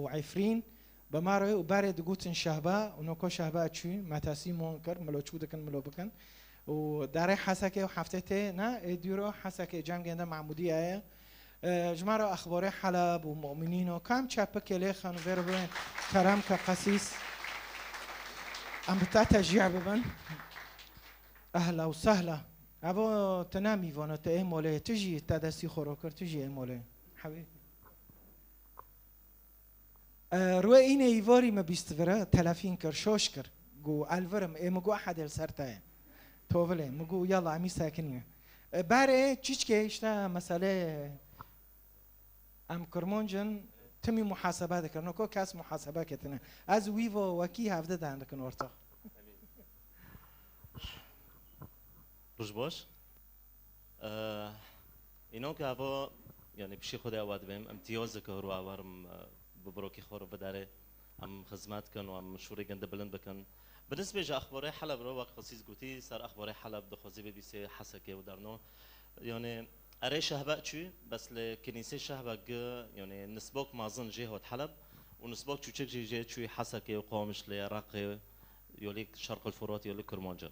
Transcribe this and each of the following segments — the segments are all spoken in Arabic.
وعفرين بماري وبارد قوتن شهباء ونوكو شهباء تشوي ما تاسي مونكر ملو تشودكن ملو بكن وداري حسكي وحفتتي نا ديرو حسكي جام جندا معمودية ايه جمارو اخباري حلب ومؤمنين وكام تشابك ليخن وفيرو بين كرام كقسيس ام بتا تشجيع ببن اهلا وسهلا ابو تنامي فانا تاي مولي تجي تدسي خروكر تجي مولي حبيبي روی این ایواری ما بیستوره تلافین کر شوش کر گو الورم مگو احد السرتاه توفله مگو يلا عمي ساكنيه باره چیچ که اشتا مسئله ام کرمونجن تمی محاسبه دکرن کو کس محاسبه کتنه از ویو وکی هفته دندکن ورتا روش باش اینو که هوا یعنی بشی خود اواد بیم امتیاز که رو آورم ببروكي خور بداره ام خدمات كان وام مشهوري جنده بلند بكن بالنسبه جا اخبار حلب رو وقت خصيص قوتي صار اخبار حلب دخوزي بي بي سي حسكه ودرنو يعني اري شهباء شو بس لكنيسه شهباء يعني نسبوك مازن جهه حلب ونسبوك شو جي شو حسكه وقامش لعراق يوليك شرق الفرات يوليك كرمانجه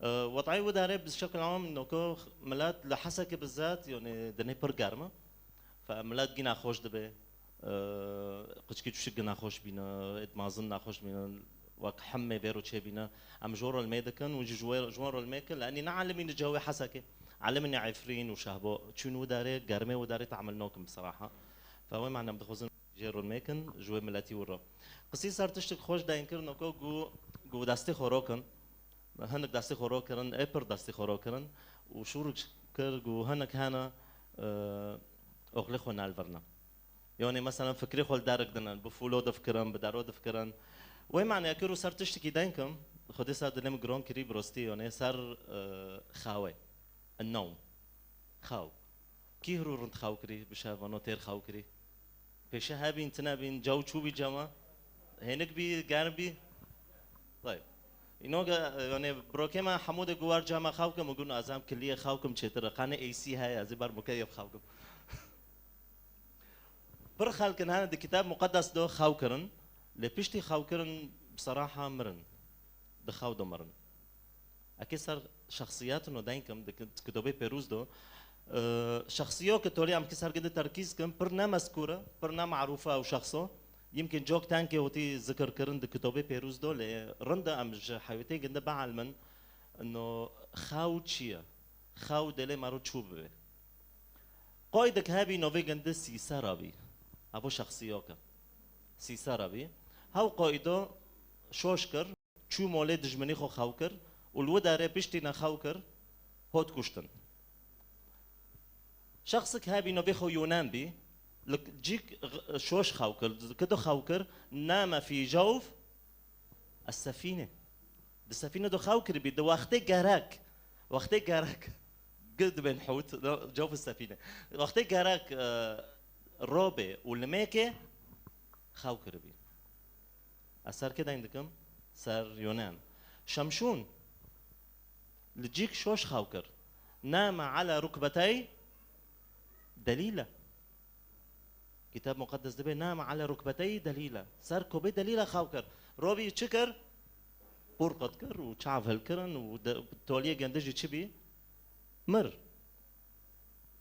وضعي وداره بشكل عام انه ملات لحسكه بالذات يعني دني برجرمه فملات جينا خوش دبه قشكي تشق ناخوش بينا اتمازن ناخوش بينا وك حمي بيرو تشي بينا ام جور الميدكن وجي جوار الميكن لاني نعلم ان الجو حسكه علمني عفرين وشهبو شنو داري قرمه وداري تعملناكم بصراحه فوين معنا بدخوزن جيرو الميكن جوي ملاتي ورا قصي صار تشتك خوش دا ينكر نكو جو داستي خوروكن هنك داستي خوروكن ايبر داستي خوروكن وشورك كر جو هنك هنا اغلقوا نالفرنا يعني مثلا فكري خول دارك دنا بفولو دفكرن بدارو دفكرن وين معنى اكيرو صار تشتكي داينكم خدي صار دلم جرون كري بروستي يعني صار خاوي النوم خاو كي هرو رنت خاو كري بشافانو تير خاو كري بيشا هابي انتنا بين جو شو بي جما هناك بي جانبي طيب اینو يعني بروكيما حمود جوار جما خاوكم وقلنا ازام كليه خاوكم تشتر قانه اي سي هاي از بار مكيف خاوكم برخال كان هذا الكتاب مقدس دو خاوكرن لبيشتي خاوكرن بصراحة مرن دخاو دو مرن أكيد صار شخصيات إنه داينكم كتابي بيروز دو شخصية كتولي عم كسر كده تركيز كم برنا مذكورة برنا معروفة أو شخصه يمكن جوك تانكي وتي ذكر كرن كتابي بيروز دو لرندا أم حيوتي جندا بعلمن إنه خاو تشيا خاو دلي مارو تشوبه قايدك هابي نوفي جندا سيسارابي ابو شخصيوكا سيسارا بي هاو قايدو شوشكر شو مولي دجمني خو خاوكر والوداره بيشتينا خاوكر هوت كشتن شخصك هابي نو بيخو يونان بي لك جيك شوش خاوكر كدو خاوكر نام في جوف السفينه السفينه دو خاوكر بي دو وقتي جاراك قد بين حوت جوف السفينه وقتي جاراك روبي والميكي خاو كربي أثر كده عندكم صار يونان شمشون لجيك شوش خاوكر نام على ركبتي دليلة كتاب مقدس دبي نام على ركبتي دليلة صار كوبي دليلة خاوكر روبي تشكر بورقت كر وشعف هالكرن وتوليه جندجي تشبي مر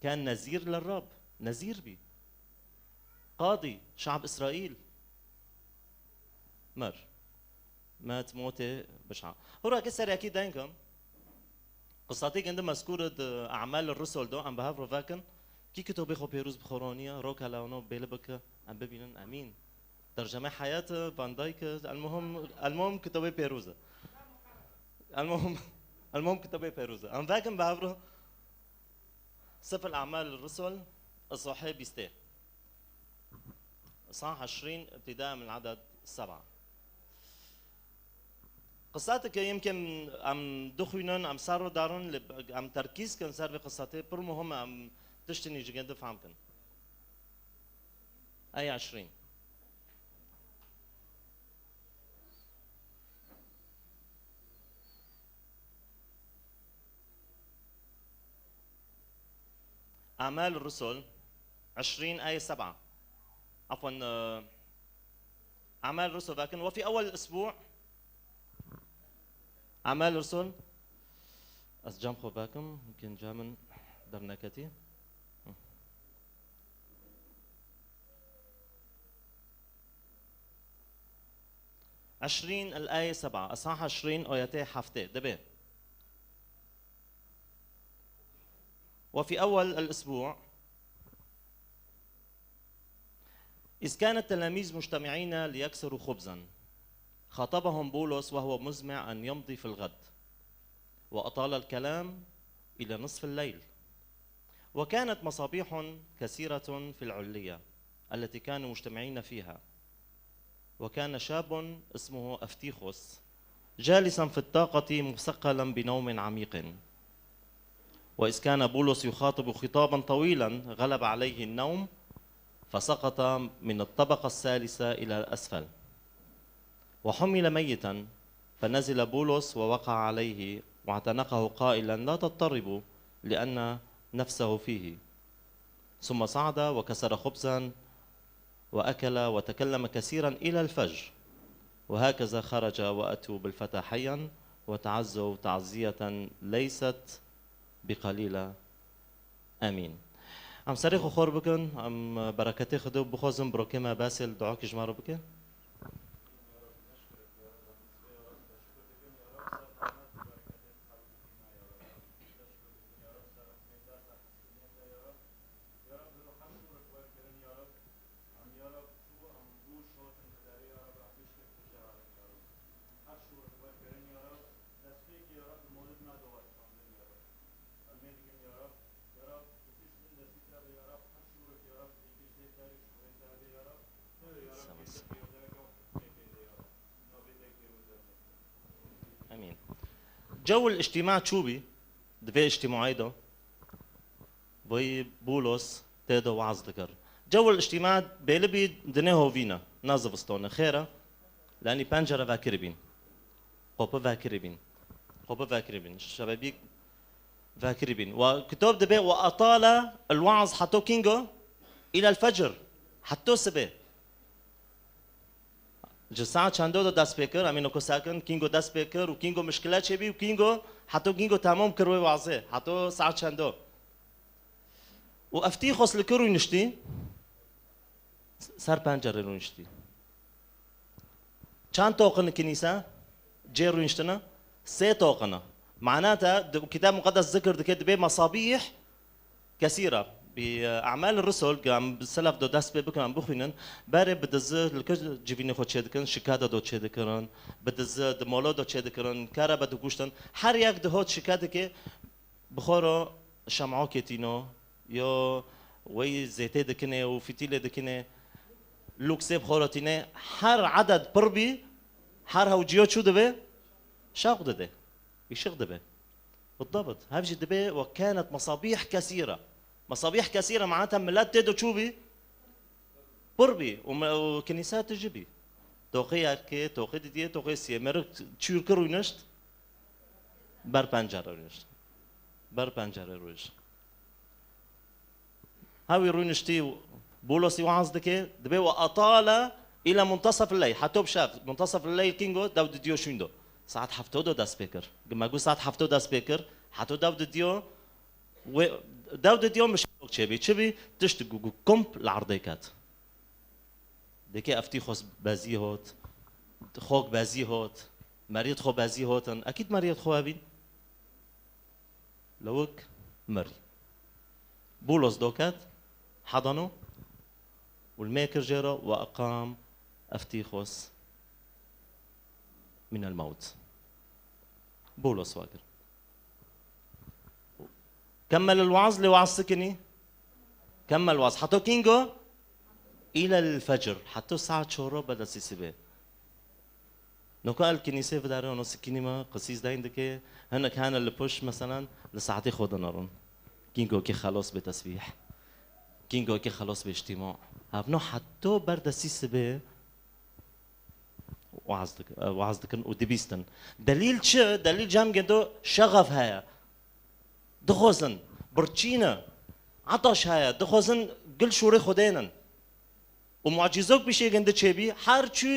كان نذير للرب نذير بي قاضي شعب إسرائيل مر مات موتة بشعة هو كسر أكيد داينكم قصتي عندما مذكورة أعمال الرسل دو عم بهاف رفاكن كي كتبوا بخو بيروز بخورانيا روك على ونو بيلبك عم ببينن أمين ترجمة حياة فان دايك المهم كتبوا بيروزة المهم كتبوا بيروزة عم فاكن بهافرو سفر أعمال الرسل الصحيح بيستيه صح 20 ابتداء من العدد 7 قصاتك يمكن عم دخوينن عم صاروا دارن عم تركيز كان صار بقصاتي بر مهم عم تشتني جند فهمكن أي 20 أعمال الرسل 20 آية 7 عفوا أعمال الرسل باكن وفي أول الأسبوع أعمال الرسل أسجمخو باكم يمكن جامن درناكتي 20 الآية 7 أصحاح 20 آياتي حفتة دبي. وفي أول الأسبوع إذ كان التلاميذ مجتمعين ليكسروا خبزا خاطبهم بولس وهو مزمع أن يمضي في الغد وأطال الكلام إلى نصف الليل. وكانت مصابيح كثيرة في العلية التي كانوا مجتمعين فيها. وكان شاب اسمه أفتيخوس جالسا في الطاقة مثقلا بنوم عميق. وإذ كان بولس يخاطب خطابا طويلا غلب عليه النوم فسقط من الطبقة الثالثة إلى الأسفل وحمل ميتا. فنزل بولس ووقع عليه واعتنقه قائلا لا تضطربوا لأن نفسه فيه. ثم صعد وكسر خبزا وأكل وتكلم كثيرا إلى الفجر. وهكذا خرج وأتوا بالفتى حيا وتعزوا تعزية ليست بقليلة. آمين. عم صريخو خور بكن عم بركتي خدو بخوزم بروكيما باسل دعوك جمارو بكن. امين. جو الاجتماع تشوبي دفي اجتماعي ده بوي بولس تيدو وعظ ذكر جو الاجتماع بيلبي دنيهو فينا نازف ستون خيرة لاني بانجرة فاكربين قوبة فاكربين شبابيك فاكربين. وكتاب دبي وأطال الوعظ حتى كينغو إلى الفجر حتى سبي جسات چندو دست پیکر امینو کو ساکن کینگو دست پیکر و کینگو مشکلات چه بی و کینگو حتی تمام کروی واضح حتی ساعت چندو و افتیخوس لکروی نشتی سر پنجره رو نشتی چند طاقن کنیسه جير رو نشتنا 3 طاقنه معناتها كتاب مقدس ذكر دكت بمصابيح كثيره بأعمال الرسل قام بالسلف دو دست بكن عم بخوينن باري بدز الكج جيفيني خو تشدكن شكاده دو تشدكن بدز دمولو دو تشدكن كارا بدو گوشتن هر یک ده شکاده که بخورو شمعو کتینو یا وی زيته دكنه و فتيله دكنه لوكسه بخورتينه هر عدد بربي هر هوجيو شو دبه شاق دبه يشق دبه بالضبط هاجي دبه. وكانت مصابيح كثيرة معناتها ملات تدو تشوبي بربي وكنيسات تجيبي توقي أركي توقي دي توقي سيمر تشير كروينشت بار بانجار رويش هاوي روينشتي بولس يوعظ دكي دبي وأطال إلى منتصف الليل حتى بشاف منتصف الليل كينغو داود ديو شويندو ساعات حفتو دو داس بيكر لما أقول ساعات حفتو داس بيكر حتى داود ديو داود ديو مش تشبي تشتقو كومب العرضيكات دكي افتيخوس بازيهوت خوك بازيهوت مريض خو بازيهوت اكيد مريض خو ابي لوك مري بولس دوكات حضنه والميكر جرى واقام افتيخوس من الموت. بولس واقر كمل الوعظ لوعظ سكني كمل الوعظ حتى كينغو الى الفجر حتى ساعة شورو بدا سيسبه نوكا الكنيسة في داره ونو سكيني ما قسيس داين دكي هنا كان اللي بوش مثلا لساعتي خود نارون كينغو كي خلاص بتسبيح كينغو كي خلاص باجتماع هبنو حتى بردا سيسبه وعظ دكن ودبيستن دليل شو دليل جام جندو شغف هيا دخوزن برچينا عطش هيا دخوزن قل شوري خدينن ومعجزوك بشي جند تشبي هر چو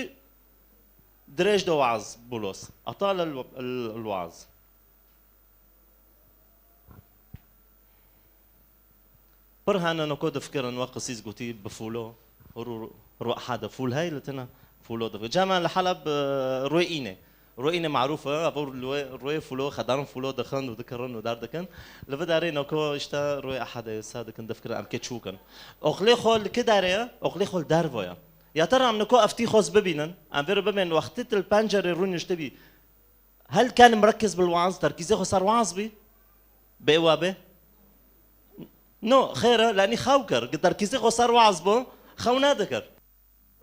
دريج دو وعظ بولس أطال الوعظ. برهانا نكود فكرن وقصيص قوتي بفولو روح حدا فول هاي لتنا فولو دف جامع الحلب روينة معروفة روي فولو خدارن فولو دخن وذكرن ودار دكن لفداري نكو اشتا روي أحد صادق ندفكر أم كتشوكن أخلي خول كداريا أخلي خول دارفويا يا ترى عم نكو أفتي خوص ببينن عم فيرو ببين وقتت البانجر رون يشتبي هل كان مركز بالوعظ تركيزه صار وعظ بي بقوابه نو خيره لاني خاوكر تركيزه صار وعظ بو خونا ذكر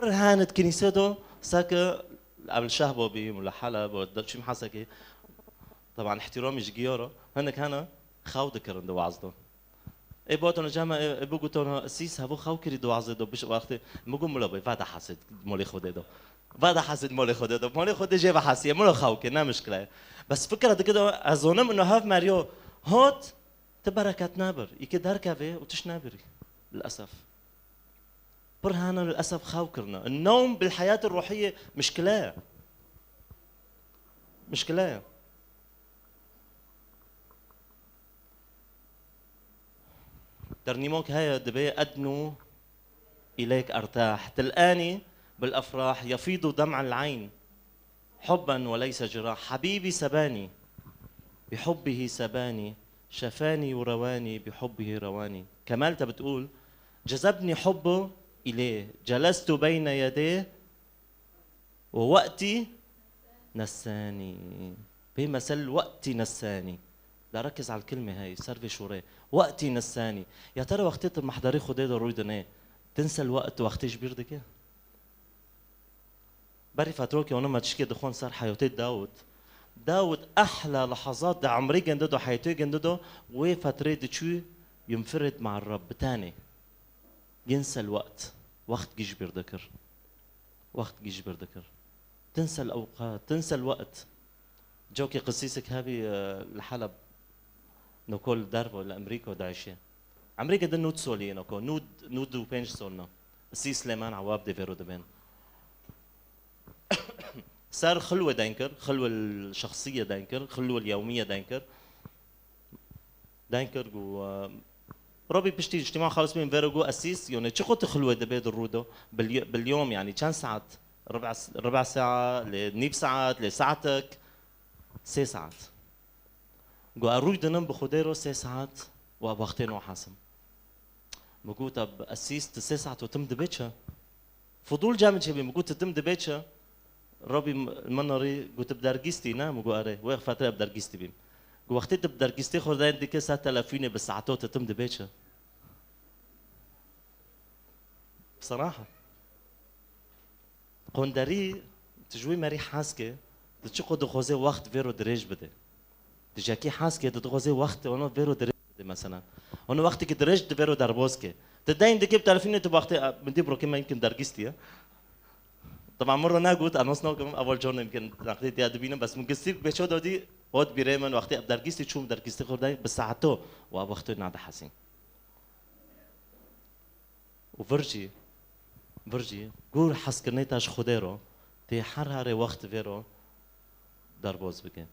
هانت كنيسته ساكا قبل شهبه بي ولا حلب ولا شي محسكي طبعا احترامي جيورا هنك هنا خاو ذكر عند وعظته اي بوتو نجامه اي بوغوتو سيس هبو خاو كري دو وعظته بش وقت مگو ملا بي فادا حسد مولي خوددو فادا حسد مولي خوددو مولي خود جيب حسيه مولو خاو كنا مشكله بس فكره كده اظنم انه هاف ماريو هوت تبركت نابر يكدر كافي وتشنابري للاسف برهانا للاسف خاوكرنا النوم بالحياه الروحيه مشكله ترنيموك هاي دبي أدنو إليك أرتاح تلقاني بالأفراح يفيض دمع العين حبا وليس جراح حبيبي سباني بحبه سباني شفاني ورواني بحبه رواني كمالته بتقول جذبني حبه إليه جلست بين يديه ووقتي نساني بمثل وقتي نساني لا ركز على الكلمة هاي سرفي شوري وقتي نساني يا ترى وقتت المحضري خديده رويدني تنسى الوقت وقت جبير دكه بري فتروكي وانا ما تشكي دخون صار حياتي داود احلى لحظات دا عمري جنددو حياتي جنددو وفترة دشو ينفرد مع الرب تاني ينسى الوقت وقت جبير ذكر تنسى الاوقات تنسى الوقت جوكي قصيصك هابي لحلب نقول دارفو لامريكا وداعشة امريكا ده نود سولي نكو نود وبينج سولنا سي سليمان عواب دي فيرو دبن صار خلوه داينكر خلوه الشخصيه داينكر خلوه اليوميه داينكر و ربي بيشتي اجتماع خالص بين فيرجو اسيس يعني تشخط خلوه دبيد الرودو باليوم يعني كان ساعات ربع ساعه لنيب ساعات لساعتك 6 ساعات جو اروي دنم بخديرو 6 ساعات وبختين وحاسم بقول طب اسيس 6 ساعات وتم دبيتشا فضول جامد شبي بقول تتم دبيتشا ربي المنوري قلت بدرجستي نام جو اري وين فتره بدرجستي بيم جو وقت بدرجستي خردين ديك ساعه تلفيني بالساعات تتم دبيتشا بصراحه قندري تجوي مري حاسكه تشقو دخوزي وقت فيرو دريج بده تجاكي حاسكه تدخوزي وقت وانا فيرو دريج بده مثلا وانا وقتك دريج فيرو دربوسكه تدين ديك بتعرفيني تبقى وقت بدي برو كما يمكن درجستي طبعا مره ناقوت انا نوكم اول جون يمكن نقدي ادبينا بس مقصير بشو دودي ود بريمن وقت درجستي شو درجستي خرداي بساعته ووقته نعد حسين وفرجي قول حسكنيتاش خديرو تي حرهري وقت فيرو دربوز بكين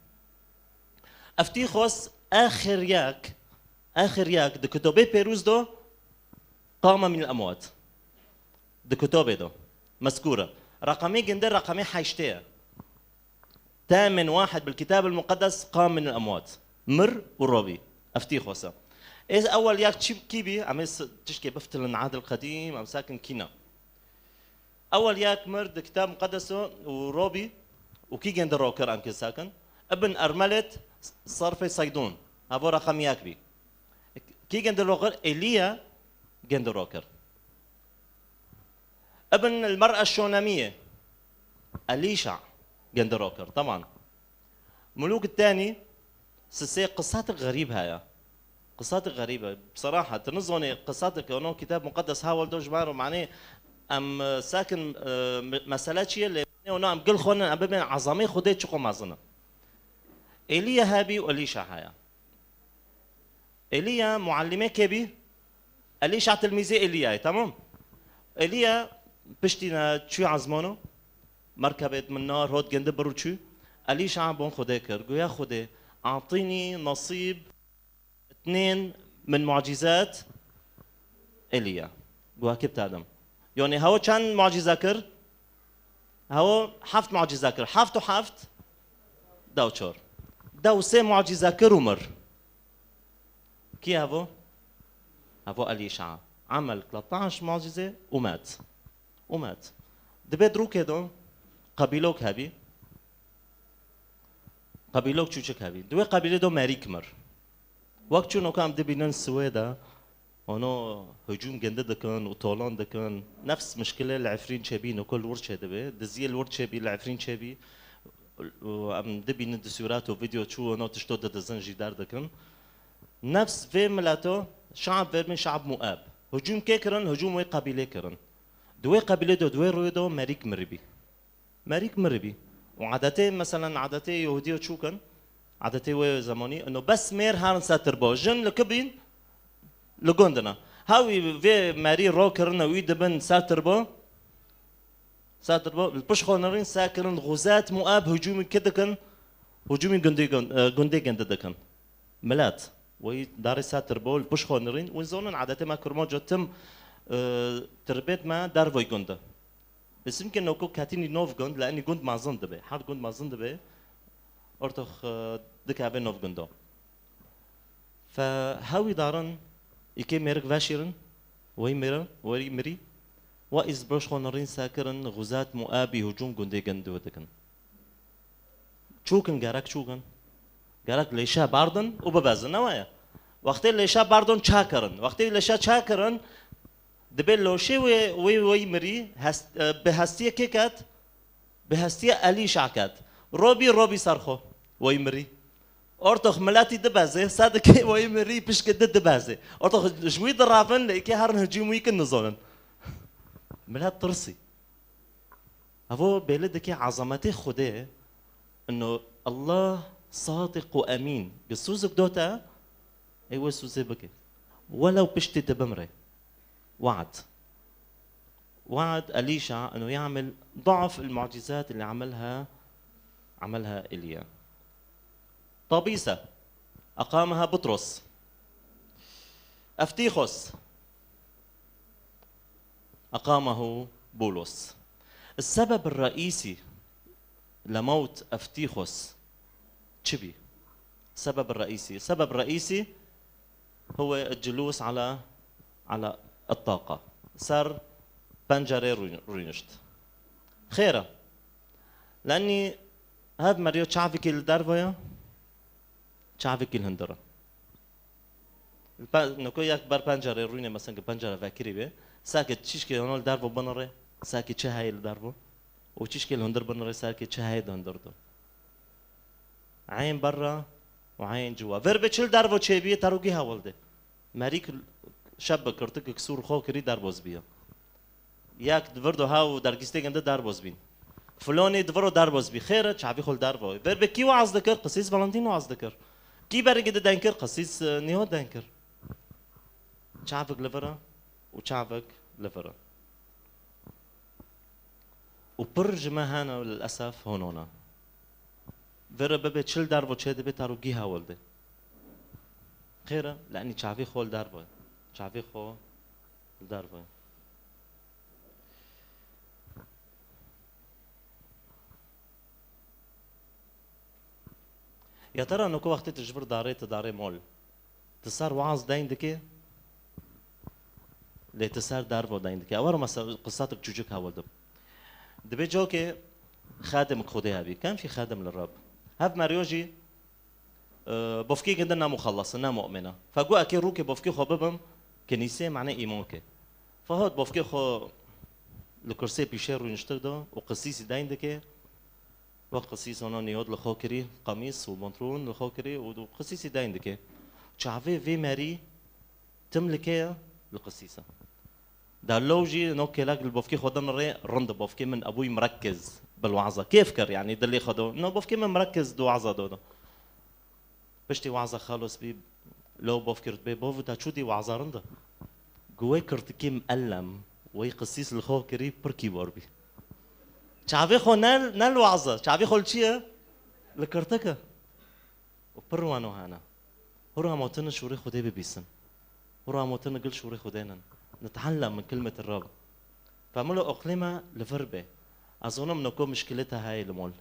افتيخوس اخر ياك دكتوبي بيروز دو قام من الاموات دكتوبي دو مذكوره رقمي جندر رقمي حيشتيه 8 واحد بالكتاب المقدس قام من الاموات مر والربي افتيخوسا اذا اول ياك كيبي عم تشكي بفتل العهد القديم عم ساكن كينا اول ياك مر الكتاب المقدس وروبي وكي جندر روكر عم ساكن ابن ارملت صرفي صيدون هذا رقم ياك بي كي جندر روكر ايليا جندر روكر ابن المرأة الشونامية أليشع جندر روكر طبعا ملوك الثاني سيسي قصاتك غريب هاي قصاتك غريبة بصراحة تنظوني قصاتك انه كتاب مقدس هاول دوج مارو معناه ام ساكن مسالات شيء اللي انه ام قل خونا ام بين عظمي خديت شقو مازنا ايليا هابي واليشع هاي ايليا معلمي كبي أليشع تلميذي ايليا تمام ايليا بشتينا شو عزمانو مركبة من نار هود جند بروتشو أليش عم خدي كر يا خدي أعطيني نصيب 2 من معجزات إيليا جوا كيف آدم يعني هو كان معجزة كر هو حفت معجزة كر حفت داو شور داو سي معجزة كر ومر كي هو أليشع عمل 13 معجزة ومات دبيت رو كده قبيلوك هبي قبيلوك شوشك هبي دوي قبيلة دو ماريك مر وقت شو نوكام دبينن السويدا هنا هجوم جند دكان وطولان دكان نفس مشكلة العفرين شابين وكل ورد شابي دزي الورد شابي العفرين شابي وعم دبين الدسورات وفيديو شو هنا تشتود دزنجي دار دكان نفس في ملاتو شعب من شعب مؤاب هجوم كيكرن هجوم وي قبيلة كرن دوي قبيلة دوي رويدو ماريك مربي وعادتين مثلا عادتين يهودية شو كان عادتين وي زماني انه بس مير هارن ساتربو جن لكبين لغوندنا هاوي في ماري رو كرنا ويدبن ساتربو البشخونرين ساكرن غزات مؤاب هجومي كده كان هجومي جندي كان ملات وي داري ساتربو البشخونرين وزونن عادتين ما كرموجو تم تربيت ما دار فوي جندا بس يمكن لو كنت كاتيني نوف جند لاني جند مع زندبه حد جند مع زندبه ارتخ دكابه نوف جندو فهاوي دارن يكي ميرك فاشيرن وي مري وايز بروش خونرين ساكرن غزات مؤابي هجوم جندي جندو دكن شوكن جارك ليشا باردن وببازن نوايا وقت ليشا باردن شاكرن وقت ليشا شاكرن دبل لو شيء وي مري بهستيه كيكات بهستيه أليش عكات روبي صرخو وي مري أرتخ ملاتي دبازة صادق وي مري بش كده دبازة أرتخ شوي درافن لكي هرن هجوم ويكن نزولن ملات ترسي هو بلدك عظمته خده إنه الله صادق وأمين بسوزك دوتا أيوة سوزي بك ولو بشتي دبمره وعد أليشع أنه يعمل ضعف المعجزات اللي عملها إيليا طابيسة أقامها بطرس أفتيخوس أقامه بولس السبب الرئيسي لموت أفتيخوس تشبي السبب الرئيسي هو الجلوس على الطاقة صار بنجرة رينشت خيرة لأني هذا مريو تشافيك الدربويا تشافيك الهندرة نكو يكبر بنجرة رينة مثلا بنجرة فاكري به ساكت تشيشكي هنول داربو بنره ساكت تشهاي الداربو وتشيشكي الهندر بنره ساكت تشهاي الهندر دو عين برا وعين جوا فربة شل داربو تشيبيه تروجي هاولده مريك شاب كرتك كسور خو كري داربوز بيا ياك دفردو هاو درجستي جنده داربوز بين فلاني دفرو داربوز بي خير شعبي خل داربو بربة كي وعظ ذكر قسيس فالنتين وعظ ذكر كي برجع دانكر قسيس نيو دانكر شعبك لفرا وشعبك لفرا وبرج ما هنا للأسف هونونا فرا ببي تشل داربو تشيد بتارو جي هاولده خيره لأني شعبي خول داربو شعبي خو الداربة يا ترى انه كو وقت تجبر داري مول تصار وعظ داين دكي لي تصار داربو داين دكي اول ما قصاتك جوجك هاولدب دبي جوكي خادم خديها بي كان في خادم للرب هاب ماريوجي بوفكي عندنا مخلصنا مؤمنه فقوا اكي روكي بوفكي خببم كنيسة معناه إيمانك فهاد بافكي خو الكرسي بيشير ونشتغل وقسيس داين دكه وقسيس هنا نيود لخوكري قميص وبنطلون لخوكري وقسيس داين دكه شعفي في ماري تملكها القسيسة دالوجي نوكلاك البافكي خدنا رند بافكي من أبوي مركز بالوعظة كيف كر يعني دلي خدو نو بافكي من مركز دو وعظة دو بشتي وعظة خالص بي لو بفكرت بي بوفو تا شو دي وعظة رندا جواي كرتكي مألم وي قسيس الخو كري بركي باربي شعبي خو نال وعظة شعبي خو الشيء لكرتك وبروانو هانا هو موتنا شوري خدي ببيسن هو موتنا قل شوري خدينا نتعلم من كلمة الرب فعملوا أقلمة لفربة أظن منكم مشكلتها هاي المول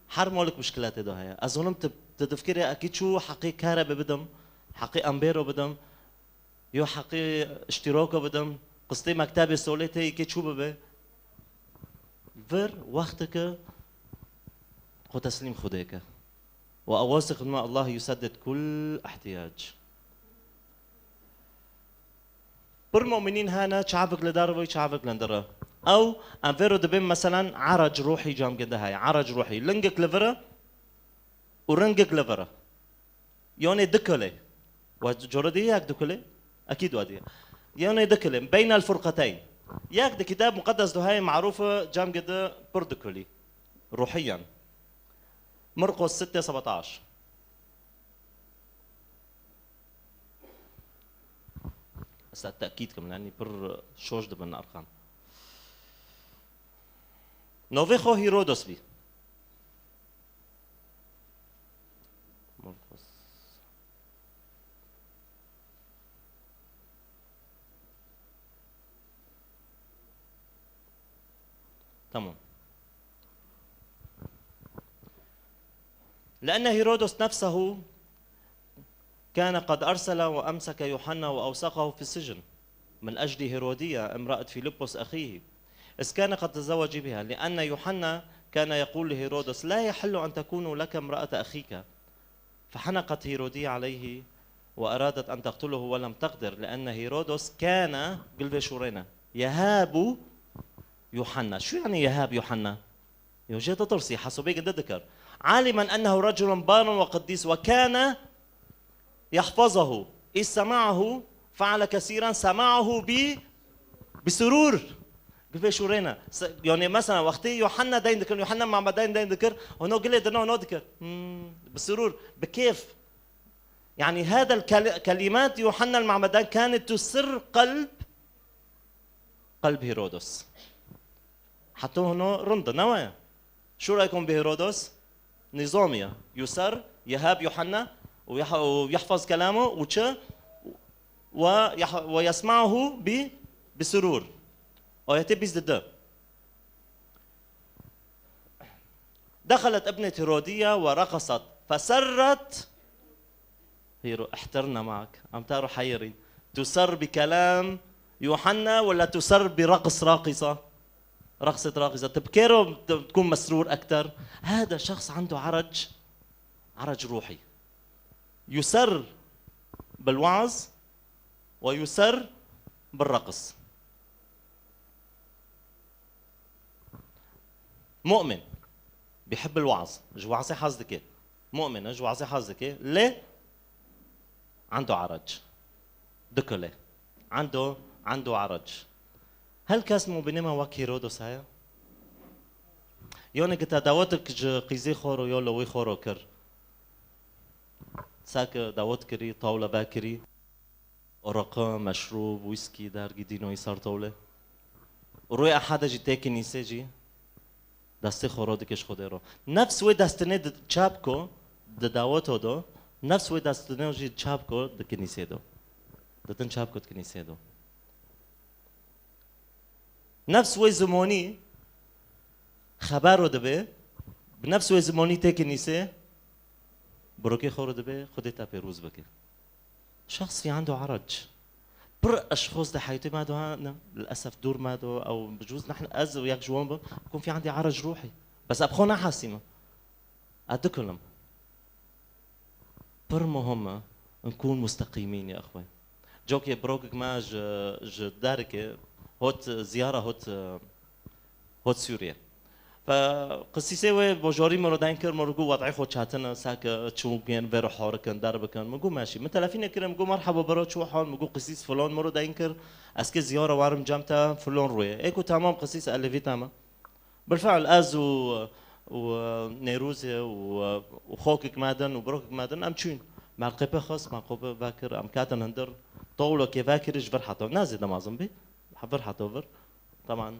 حر مولك مشكلاتي ده هاي أظن تفكري أكيد شو حقي كهرباء بدم حقي أمبيرو بدم يو حقي اشتراكه بدم قصتي مكتبي سوليتي أكيد شو ببه فر وقتك خو تسليم خديك وأواثق إن الله يسدد كل احتياج بالمؤمنين هنا شعبك لدارو شعبك لندرا او انفيرو دبم مثلا عرج روحي جام قد هاي عرج روحي لنجك لفرا ورنجك لفرا يوني دكله وجردي ياك دكله اكيد وادي يوني دكله بين الفرقتين ياك ده كتاب مقدس ده هاي معروفه جام قد بردكولي روحيا مرقس 6 17 بس التأكيد كمان يعني بر شوش ده من أرقام نوفيخو هيرودوس بي مرقس تمام لأن هيرودوس نفسه كان قد أرسل وأمسك يوحنا وأوثقه في السجن من أجل هيرودية امرأة فيلبس أخيه إذ كان قد تزوج بها لأن يوحنا كان يقول لهيرودس لا يحل أن تكون لك امرأة أخيك فحنقت هيرودية عليه وأرادت أن تقتله ولم تقدر لأن هيرودس كان قلبي شورينا يهاب يوحنا شو يعني يهاب يوحنا؟ يوجد ترسي حسبي قد ذكر عالما أنه رجل بار وقديس وكان يحفظه إذ سمعه فعل كثيرا سمعه بسرور قلبي شورينا يعني مثلا وقتي يوحنا دين ذكر يوحنا معمدان دين ذكر هنو قلت هنو ذكر بسرور بكيف يعني هذا الكلمات يوحنا المعمدان كانت تسر قلب هيرودس حطوه هنا رندة نوايا شو رأيكم بهيرودس نظامية يسر يهاب يوحنا ويحفظ كلامه ويسمعه بسرور ويتبس ضده دخلت ابنة هيرودية ورقصت فسرت هيرو احترنا معك عم تعرف حيري تسر بكلام يوحنا ولا تسر برقص راقصة رقصة راقصة تبكره تكون مسرور أكثر هذا شخص عنده عرج روحي يسر بالوعظ ويسر بالرقص مؤمن بيحب الوعظ جوعزي حظك مؤمن جوعزي حظك ليه عنده عرج دكله عنده عرج هل كاسمو بنما وك هيرودس هيا يوني كتا داوتك قيزي خورو يولو وي خورو كر ساك داوت كري طاولة باكري أورقة مشروب ويسكي دار جدينو يصار طاولة وروي أحد جي تاكي نيسي دستی خورادکش خود رو نفس وی دستنه چاپ کو دعوت دو نفس وی دستنه جی چاپ کو دکنیسه دو دتن چاپ کو دکنیسه دو نفس وی زمانی خبر رو دبه بنفس وی زمانی تکنیسه بروکی خورد دبه خودت پیروز بکه شخص في عنده عرج بر اشخاص ده حياتي ما دو للاسف دور ما دو او بجوز نحن از وياك جوان بكون في عندي عرج روحي بس ابخونا حاسمه ادكلم بر مهمه نكون مستقيمين يا اخوان جوكي بروك ما ج دارك هوت زياره هوت سوريا فقسيسه بوجوري مرو داينكر مرو وضعي خو شاتنا ساك تشو كان بيرو حوركن دربكن مقو ماشي متلافين كرم مقو مرحبا برو شو حال مقو قسيس فلان مرو داينكر اسكي زياره وارم جامتا فلان روي ايكو تمام قسيس الفي تمام بالفعل از ونيروزي وخوكك مادن وبروكك مادن امشين مع القبه خاص مع قبه باكر ام كاتن هندر طولو كي باكر جبر حتى نازل دمازم بي حبر حتى طبعا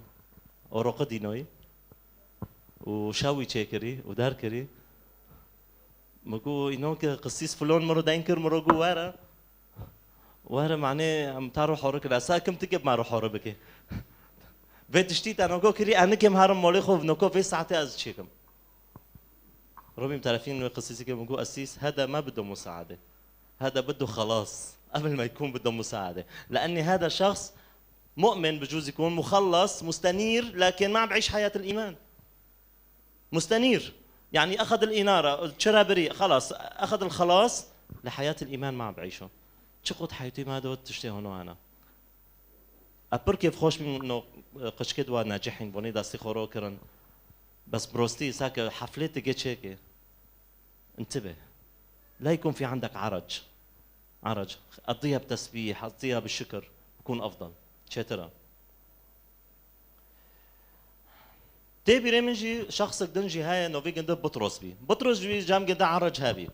اوروق دينوي وشاوي تشيكري وداركري مكو ينوك قسيس فلون مرو داينكر مرو جوارا وارا معناه عم تعرف حورك الأسا كم تجيب ما روح حوربك بيت شتيت أنا جو كري أنا كم هارم مولخو بنوكو في ساعتين أز شيكم ربي متعرفين إنه قسيس كم مكو أسيس هذا ما بده مساعدة هذا بده خلاص قبل ما يكون بده مساعدة لأن هذا شخص مؤمن بجوز يكون مخلص مستنير لكن ما عم بعيش حياة الإيمان مستنير يعني أخذ الإنارة شرى بريء خلاص أخذ الخلاص لحياة الإيمان ما عم بعيشه شقط حياتي ما دوت تشتي هنا أنا أبر كيف خوش من إنه قشكد وناجحين بني داستي خورو كرن بس بروستي ساك حفلات تجي هيك انتبه لا يكون في عندك عرج قضيها بتسبيح قضيها بالشكر يكون أفضل شاترا تبي رمجي شخصك دنجي هاي انه في جنده بطرس بي جام جنده عرج هابي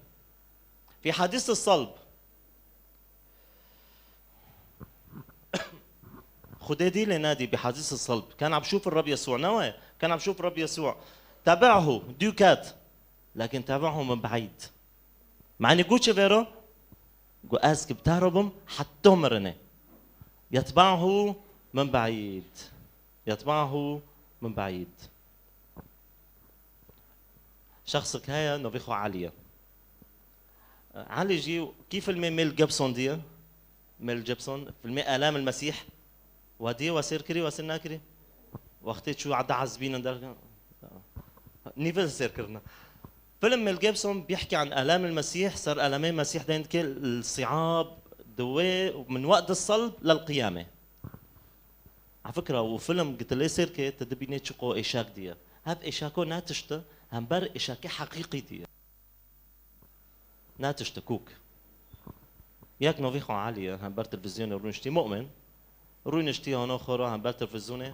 في حديث الصلب خديدي لنادي بحديث الصلب كان عم بشوف الرب يسوع نوى كان عم بشوف الرب يسوع تابعه ديوكات لكن تابعه من بعيد مع اني قلت فيرو قو اسك بتهربهم حتى مرنه يتبعه من بعيد شخصك هيا انه بيخو عالية علي جي كيف ميل جيبسون دي ميل جيبسون فيلم آلام المسيح ودي وسير كري وسير ناكري وقتي شو عدا عزبين ندر نيفل سير كرنا فيلم ميل جيبسون بيحكي عن آلام المسيح صار آلامين المسيح دين كل الصعاب دوي من وقت الصلب للقيامة على فكرة وفيلم قلت لي سير كي تدبيني تشقو إيشاك دي هاب إيشاكو ناتشته هم بر إيشاكي حقيقي دي ناتشته كوك ياك نوفيخو عالية هم بر تلفزيون ورونشتي مؤمن رونشتي هنا خورا هم بر تلفزيون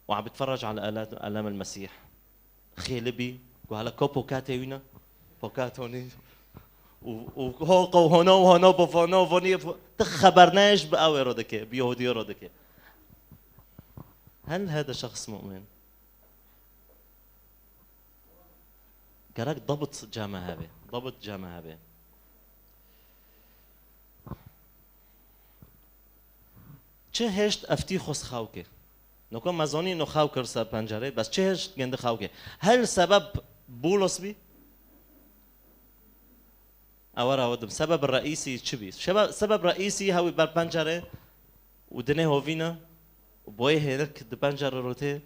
وعم بتفرج على آلام المسيح خيلبي وعلى كوبوكاتي وينا بوكاتوني وهوقو وهنا بفونو فوني تخبرناش بقوي رودك بيهودي رودك هل هذا شخص مؤمن؟ كراك ضبط جامعة هذه چه هشت افتی خوش خاوکه نکن مزانی نو خاو کرد پنجره بس چه هشت گنده خاوکه هل سبب بولس بي اورا ودم سبب الرئيسي چبي سبب رئيسي هاوي بر پنجره ودنه هوفينا وبوي هناك د پنجره روته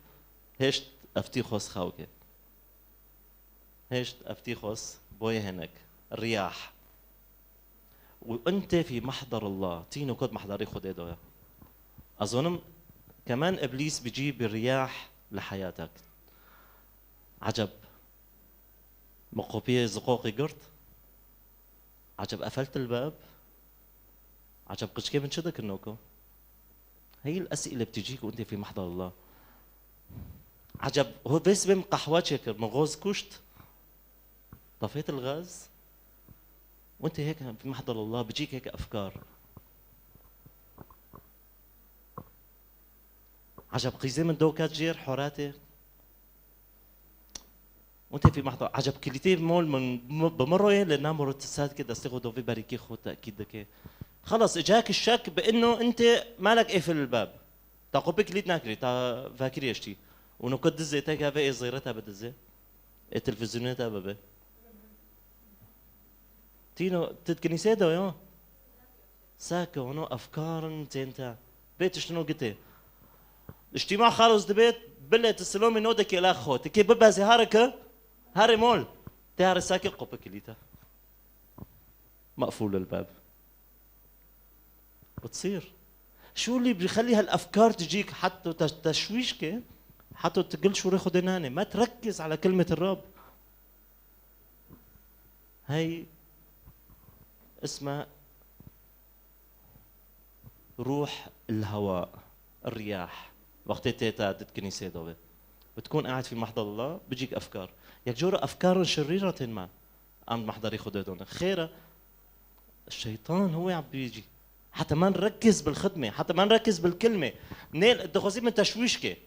هشت افتی خوش خاوکه هشت افتی خوش بوي هناك الرياح وانت في محضر الله تينو كود محضري خد ايدو اظن كمان ابليس بيجيب الرياح لحياتك عجب مقوبيه زقوقي قرت عجب قفلت الباب عجب قش كيف نشدك النوكو هي الاسئله بتجيك وانت في محضر الله عجب هو بس بم قحوتك مغوز كشت طفيت الغاز وانت هيك في محضر الله بيجيك هيك افكار عجب قيزي من دوكات جير حوراتي وانت في محضر عجب كليتي مول من بمروي لنا مرت ساد كده استغدوا في بريكي خو تاكيد دك خلص اجاك الشك بانه انت مالك قافل الباب تاقوب كليت ناكري تا فاكري اشتي ونو كد زيتك في زيرتها بدزي التلفزيونات بابا تينو تتكنيسه ده يا ساكو ونو افكار انت بيت شنو قلتي اجتماع خالص دبيت بلت السلومي نودك الى خوت كي ببا زهارك هاري مول تهار ساكي قبك كليتا مقفول الباب بتصير شو اللي بيخلي هالافكار تجيك حتى تشويشك حتى تقول شو ريخو دناني ما تركز على كلمه الرب هي اسمها روح الهواء الرياح وقت تيتا تتكنيسه دوبه بتكون قاعد في محضر الله بيجيك افكار ياك جورا افكار شريره ما عم محضري خدودون خيره الشيطان هو عم بيجي حتى ما نركز بالخدمه حتى ما نركز بالكلمه نيل الدخوزي من تشويشك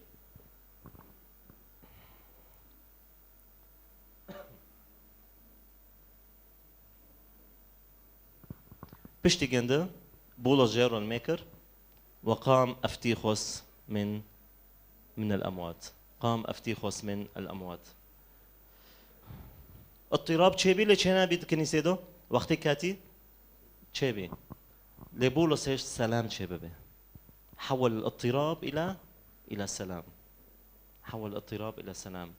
بشتي جنده بولس جيرو الميكر وقام أفتيخوس من الأموات. قام أفتيخوس من الأموات. اضطراب تشيبي اللي كان بيد كنيسة ده وقت كاتي تشيبي لبولس ايش سلام تشيبه حول الاضطراب إلى سلام. حول الاضطراب إلى سلام.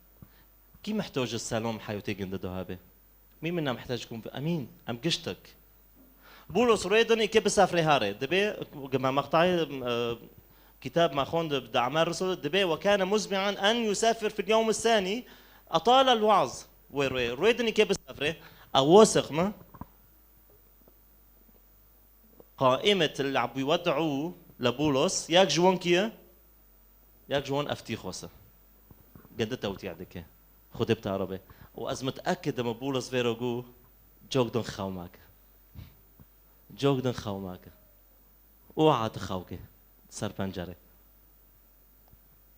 كي محتاج السلام حياتي جنده دهابه؟ مين منا محتاج يكون امين ام قشتك بولس ريدني كيف سافري هاري دبي جماعه مقطعي كتاب ماخوند باعمال الرسل دبي وكان مزمعا ان يسافر في اليوم الثاني اطال الوعظ ريدني كيف سافري اوثق ما قائمه اللي عم بيودعوه لبولس ياك جوان كيا ياك جوان افتيخوسه قد توتي عندك خذ بتعربي وأز متأكد لما بولس فيروجو جوجدن خوماك جوجدن خوماك اوعى تخوكي صار بنجري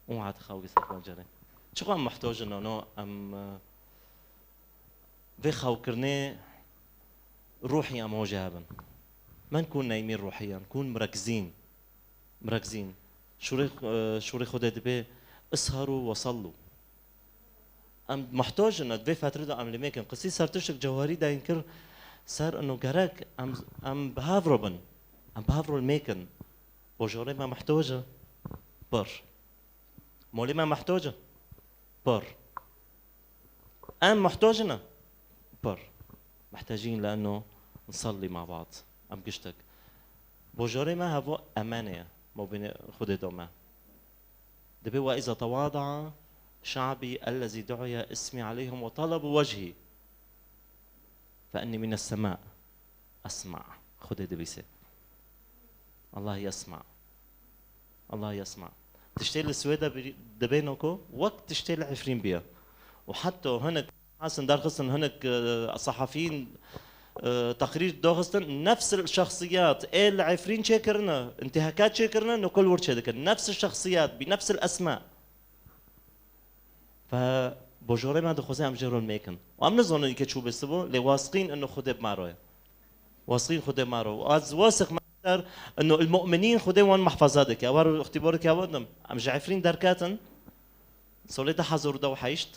اوعى تخوكي صار بنجري شو عم محتاج انه نو ام في خوكرني روحي ام وجابن ما نكون نايمين روحيا نكون مركزين شو ري خدت به اسهروا وصلوا ام محتاج انه دفي فتره ام لميكن قصي صار تشك جوهري دا ينكر صار انه جراك ام بهافروبن ام بهافرو الميكن وجوري ما محتاجه بر مولي ما محتاجه بر ام محتاجنا بر محتاجين لانه نصلي مع بعض ام قشتك بوجوري ما هو امانه مو بين خدي دوما دبي واذا تواضع شعبي الذي دعي اسمي عليهم وطلبوا وجهي فاني من السماء اسمع خدي دبيسه الله يسمع الله يسمع تشتغل السويدة دبينكو وقت تشتغل عفرين بيها وحتى هناك حسن دار خصن هناك صحفيين تقرير دوغستن نفس الشخصيات العفرين شكرنا انتهاكات شكرنا انه كل ورد شدك نفس الشخصيات بنفس الاسماء فبوجوري ما دخوزي عم جيرون ميكن وعم نظن انك شو بيسبوا اللي واثقين انه خدي بماروي واثقين خدي بمارو واز واثق ماستر انه المؤمنين خدي وين محفظاتك يا ورا اختبارك يا ودم عم جعفرين دركاتن سوليدا حزور دو حيشت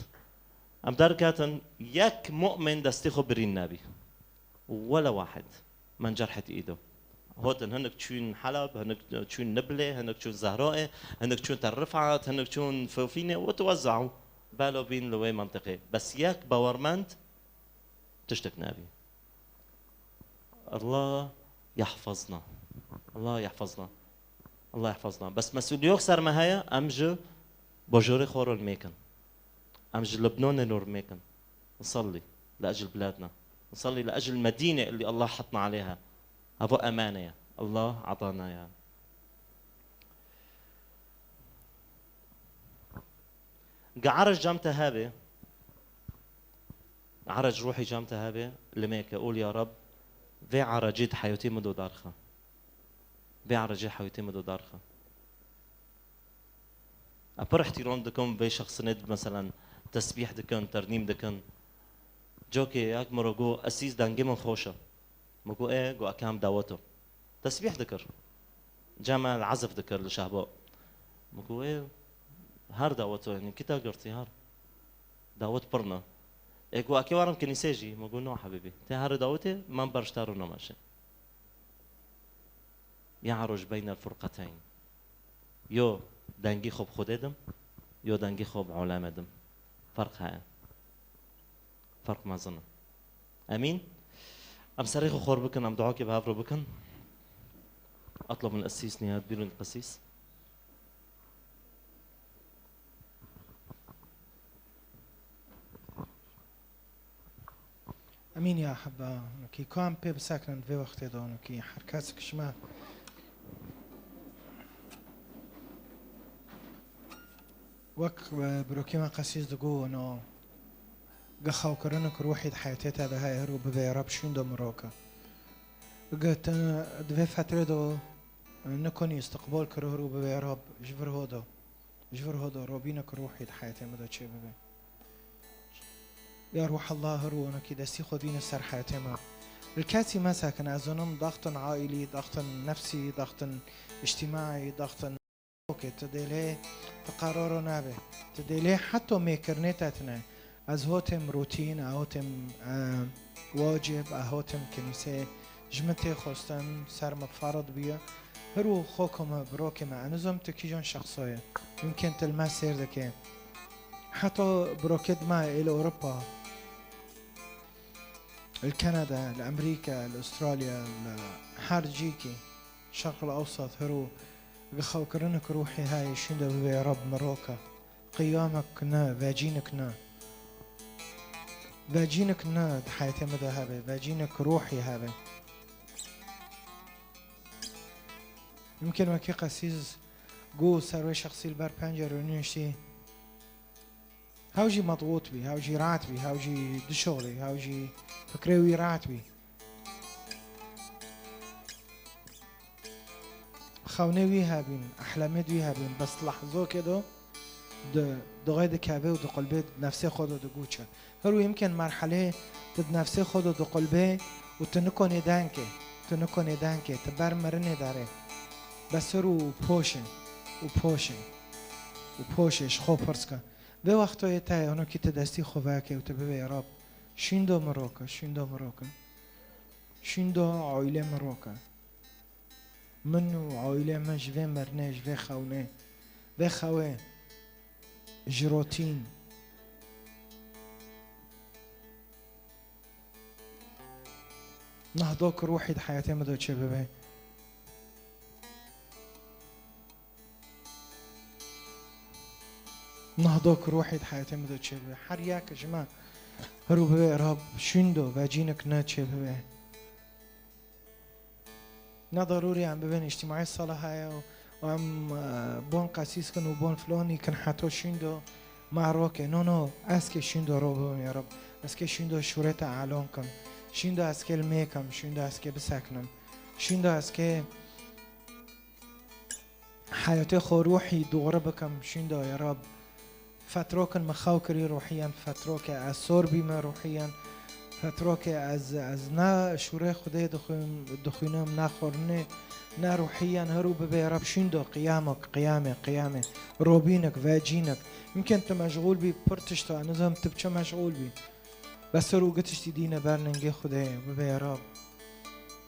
عم دركاتن ياك مؤمن دستيخو برين نبي ولا واحد ما انجرحت ايده هوتن هنك تشون حلب هنك تشون نبله هنك تشون زهراء هنك تشون ترفعت هنك تشون فوفينه وتوزعوا بالو بين لوي منطقه بس ياك باورمنت تشتك نبي الله يحفظنا الله يحفظنا الله يحفظنا بس مسؤوليوك صار ما هي امج بوجوري خور الميكن امج لبنان نور ميكن نصلي لاجل بلادنا نصلي لاجل المدينه اللي الله حطنا عليها ابو امانه الله عطانا اياها عرج جامته هابه عرج روحي جامته هابه لميك اقول يا رب في عرجيت حياتي مدو دارخه في عرجيت حياتي مدو دارخه أبر احترام دكم في شخص ند مثلا تسبيح دكن ترنيم دكن جوكي ياك مرقو أسيس دانجي من خوشة مقو إيه جو أكام دعوته تسبيح ذكر جامع العزف ذكر لشهباء مقو إيه هار دعوته يعني كتا قرتي هار دعوت برنا إيه جو أكي وارم كنيسيجي مقو نو حبيبي تي هار دعوتي ما برشتارو نماشي يعرج بين الفرقتين يو دانجي خوب خوددم يو دانجي خوب علامدم فرق هاي فرق ما ظن امين ام صريخ خور بكن ام دعاكي بهافرو بكن اطلب من القسيس نياد بيرون القسيس امين يا احبه كي كان بيب ساكن في وقت دون كي حركاتك شما وك بروكي ما قسيس دقو انه قخاو كرنك روحي حياتي هذا هاي هرو ببي رب شين دو مروكا قلت انا دفي فترة دو نكوني استقبال كرهرو ببي رب جفر هودو روبينك روحي حياتي مدى تشي ببي يا روح الله هرو انا كي دستي خدين السر حياتي ما الكاتي مساكن أظنم ضغط عائلي، ضغط نفسي، ضغط اجتماعي، ضغط اوكي تديلي تقرر نابه تديلي حتى ميكرنيتاتنا از هوتم روتين هوتم واجب هوتم كنيسة جمتي خوستن سر مفرض بيا هرو خوكم بروكي مع نظام تكيجون شخصية يمكن تلمس سير ذكي حتى بروكيد ما إلى أوروبا الكندا الأمريكا الأستراليا الحرجيكي الشرق الأوسط هرو بخوكرنك روحي هاي شنو يا رب مروكا قيامك نا فاجينك نا فاجينك نا حياتي مدى هابي فاجينك روحي هابي يمكن ما كي قسيز جو سروي شخصي البار بانجر ونشتي هاوجي مضغوط بي هاوجي رات بي هاوجي دشغلي هاوجي فكري رات بي خوني ويها بين أحلامي ويها بين بس لحظة كده دغيد كابي ودو قلبي نفسي خود ودو جوتشا هلو يمكن مرحلة تد نفسي خود ودو قلبي وتنكوني دانكي تبار مرني داري بس هلو وبوشش خو برسكا به وقتو يتاي اونو كي تدستي خوباكي وتبي يا رب شندو مروكا شندو عائلة مروكا منو عائلة ما جفي مرنه جفي خونه في خواه جروتين نهضوك روحي د حياتي مدو تشببه نهضوك روحي د حياتي مدو تشببه حرياك يا جماعة هرو ببي رب شندو باجينك نا تشببه نا ضروري عم ببين اجتماعي الصلاة هاي وعم بون قاسيس كن وبون فلوني كن حتو شندو مع روكي نو اسكي شندو روبهم يا رب اسكي شندو شوريتا عالون كن شندو اسكي الميكم شندو اسكي بساكنم شندو اسكي حياتي خو روحي دغرة بكم شندو يا رب فتروكن مخاوكري روحيا فتروك أسور بما روحيا فتروك از نا شوري خدي دخينهم نا خورني نا روحيا هرو ببي رب شندو قيامة روبينك فاجينك يمكن انت مشغول بي برتشتو نظام تبچه مشغول بي بس رو قتشتي دينا برننجي خدي ببي رب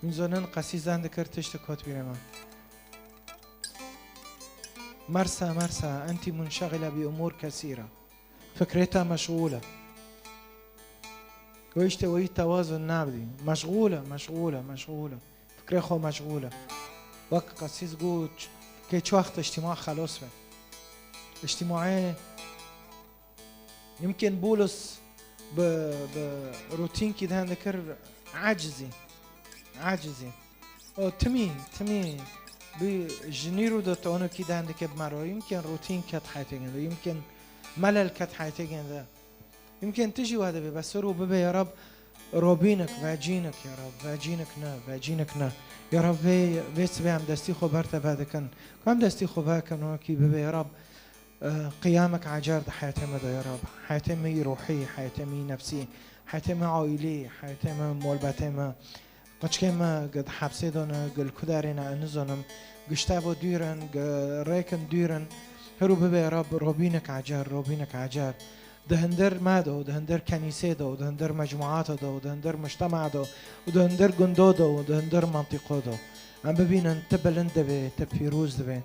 من زنن قسيز عندك ارتشتو كوت بيرما مرسى أنت منشغلة بأمور كثيرة فكرتها مشغولة ويشتوي توازن نابدي مشغولة فكرة خو مشغولة وقت قسيس قوت كي وقت اجتماع خلاص بي اجتماعي يمكن بولس بروتين كده هنذكر عاجزي او تمي بجنيرو دو تونو كده عندك بمرو يمكن روتين كات حياتي جنده يمكن ملل كات حياتي جنده يمكن تجي وهذا بس رو ببي يا رب روبينك فاجينك يا رب فاجينك نا يا رب في سبي عم دستي خبرت بعد كم دستي خبرت كان كي ببي يا رب قيامك عجار حياتي مدى يا رب حياتي مي روحي حياتي مي نفسي حياتي مي عائلي حياتي مي مولبتي مي قش كما قد حبسي دونا قل كدارينا نزونم قشتابو ديرن ريكن ديرن هرو ببي يا رب روبينك عجار دهندر مادو دهندر كنيسة دو دهندر مجموعات دو دهندر مجتمع دو ودهندر جندو دو ودهندر منطقة دو عم ببين تبلند بي تبيروز دبي